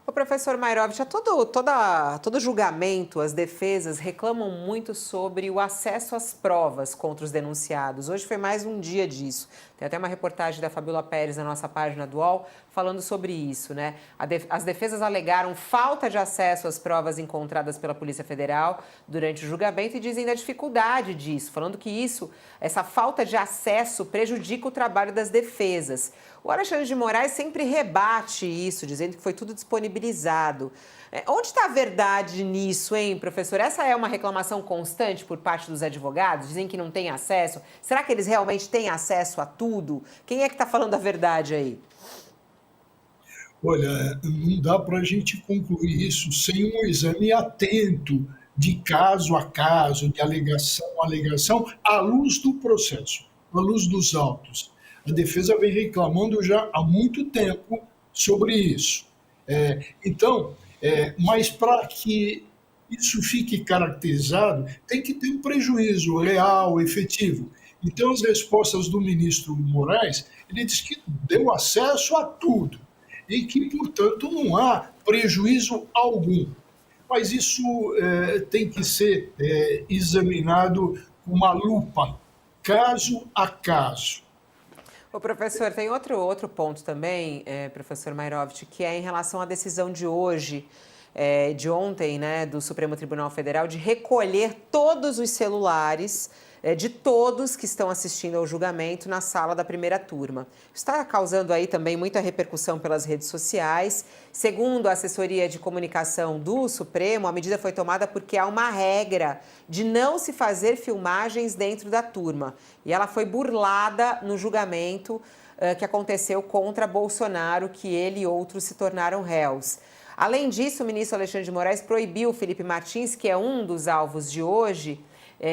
O professor Mairovich, todo julgamento, as defesas reclamam muito sobre o acesso às provas contra os denunciados. Hoje foi mais um dia disso. Tem até uma reportagem da Fabiola Pérez na nossa página do UOL falando sobre isso, né? As defesas alegaram falta de acesso às provas encontradas pela Polícia Federal durante o julgamento e dizem da dificuldade disso, falando que essa falta de acesso prejudica o trabalho das defesas. O Alexandre de Moraes sempre rebate isso, dizendo que foi tudo disponibilizado. Onde está a verdade nisso, hein, professor? Essa é uma reclamação constante por parte dos advogados? Dizem que não tem acesso. Será que eles realmente têm acesso a tudo? Quem é que está falando a verdade aí? Olha, não dá para a gente concluir isso sem um exame atento, de caso a caso, de alegação a alegação, à luz do processo, à luz dos autos. A defesa vem reclamando já há muito tempo sobre isso. Mas para que isso fique caracterizado, tem que ter um prejuízo real, efetivo. Então, as respostas do ministro Moraes, ele diz que deu acesso a tudo e que, portanto, não há prejuízo algum. Mas isso tem que ser examinado com uma lupa, caso a caso. O professor, tem outro ponto também, professor Mairovich, que é em relação à decisão de hoje, de ontem, né, do Supremo Tribunal Federal, de recolher todos os celulares de todos que estão assistindo ao julgamento na sala da primeira turma. Está causando aí também muita repercussão pelas redes sociais. Segundo a assessoria de comunicação do Supremo, a medida foi tomada porque há uma regra de não se fazer filmagens dentro da turma. E ela foi burlada no julgamento que aconteceu contra Bolsonaro, que ele e outros se tornaram réus. Além disso, o ministro Alexandre de Moraes proibiu o Felipe Martins, que é um dos alvos de hoje,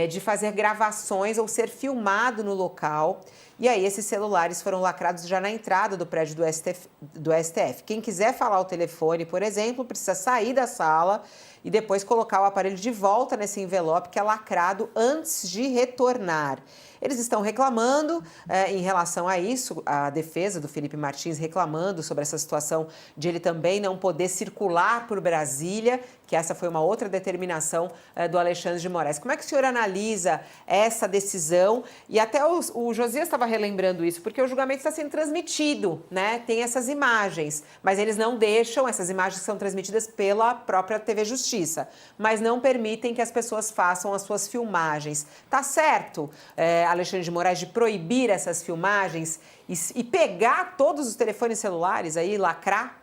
de fazer gravações ou ser filmado no local. E aí esses celulares foram lacrados já na entrada do prédio do STF. Quem quiser falar ao telefone, por exemplo, precisa sair da sala e depois colocar o aparelho de volta nesse envelope que é lacrado antes de retornar. Eles estão reclamando em relação a isso, a defesa do Felipe Martins reclamando sobre essa situação de ele também não poder circular por Brasília, que essa foi uma outra determinação do Alexandre de Moraes. Como é que o senhor analisa essa decisão? E até o Josias estava relembrando isso, porque o julgamento está sendo transmitido, né? Tem essas imagens, mas eles não deixam, essas imagens que são transmitidas pela própria TV Justiça, mas não permitem que as pessoas façam as suas filmagens. Tá certo, Alexandre de Moraes, de proibir essas filmagens e pegar todos os telefones celulares aí, lacrar?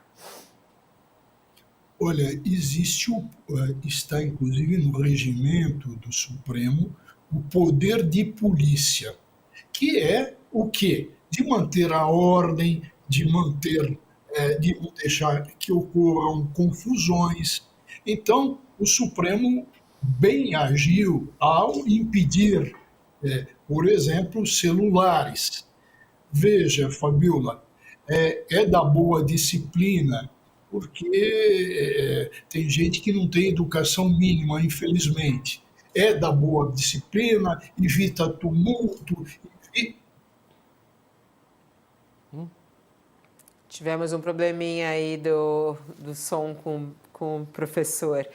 Olha, está inclusive no regimento do Supremo o poder de polícia, que é o quê? De manter a ordem, de não deixar que ocorram confusões. Então, o Supremo bem agiu ao impedir, por exemplo, celulares. Veja, Fabiola, é da boa disciplina, porque tem gente que não tem educação mínima, infelizmente. É da boa disciplina, evita tumulto. Tivemos um probleminha aí do som com o professor.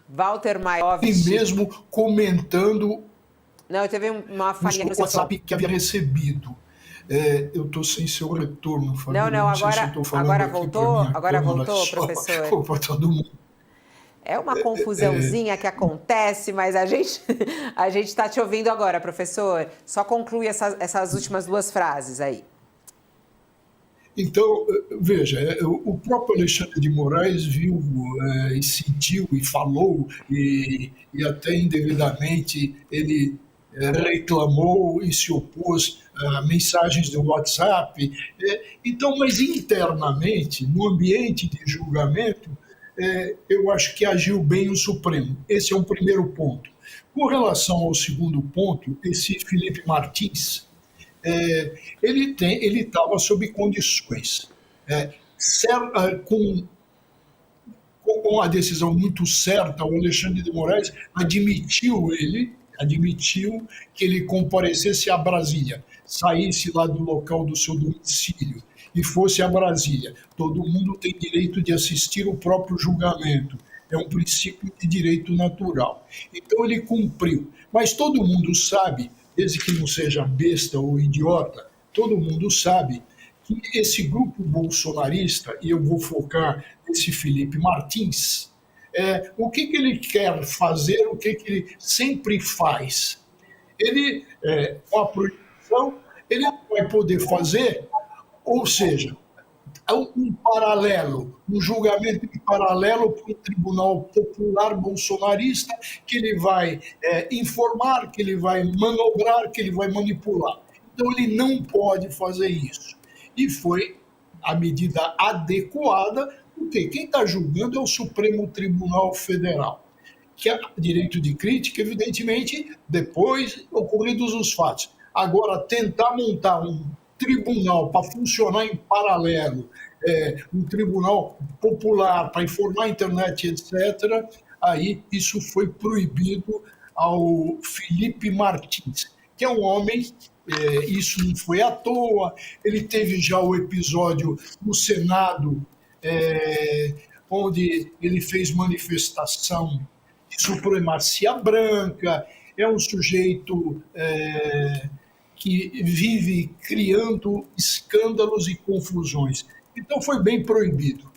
Walter Mairovich. E mesmo comentando não, teve uma falha no WhatsApp que havia recebido. Eu estou sem seu retorno, Fabiola. Não, agora voltou? Agora câmera, voltou, professor? Para todo mundo. É uma confusãozinha que acontece, mas a gente está te ouvindo agora, professor. Só conclui essas últimas duas frases aí. Então, veja, o próprio Alexandre de Moraes viu e sentiu e falou, e até indevidamente ele reclamou e se opôs a mensagens do WhatsApp. Então, mas internamente, no ambiente de julgamento, eu acho que agiu bem o Supremo. Esse é um primeiro ponto. Com relação ao segundo ponto, esse Felipe Martins, ele estava sob condições. Com a decisão muito certa, o Alexandre de Moraes admitiu que ele comparecesse a Brasília, saísse lá do local do seu domicílio e fosse a Brasília. Todo mundo tem direito de assistir o próprio julgamento. É um princípio de direito natural. Então ele cumpriu. Mas todo mundo sabe, desde que não seja besta ou idiota, todo mundo sabe que esse grupo bolsonarista, e eu vou focar nesse Felipe Martins, o que ele quer fazer, o que ele sempre faz. Ele, com a proibição, ele não vai poder fazer, ou seja, um paralelo, um julgamento em paralelo para o Tribunal Popular bolsonarista, que ele vai informar, que ele vai manobrar, que ele vai manipular. Então, ele não pode fazer isso. E foi a medida adequada, porque quem está julgando é o Supremo Tribunal Federal, que há direito de crítica, evidentemente, depois ocorridos os fatos. Agora, tentar montar um tribunal para funcionar em paralelo, um tribunal popular para informar a internet, etc., aí isso foi proibido ao Felipe Martins, que é um homem, isso não foi à toa, ele teve já o episódio no Senado, onde ele fez manifestação de supremacia branca, é um sujeito que vive criando escândalos e confusões. Então foi bem proibido.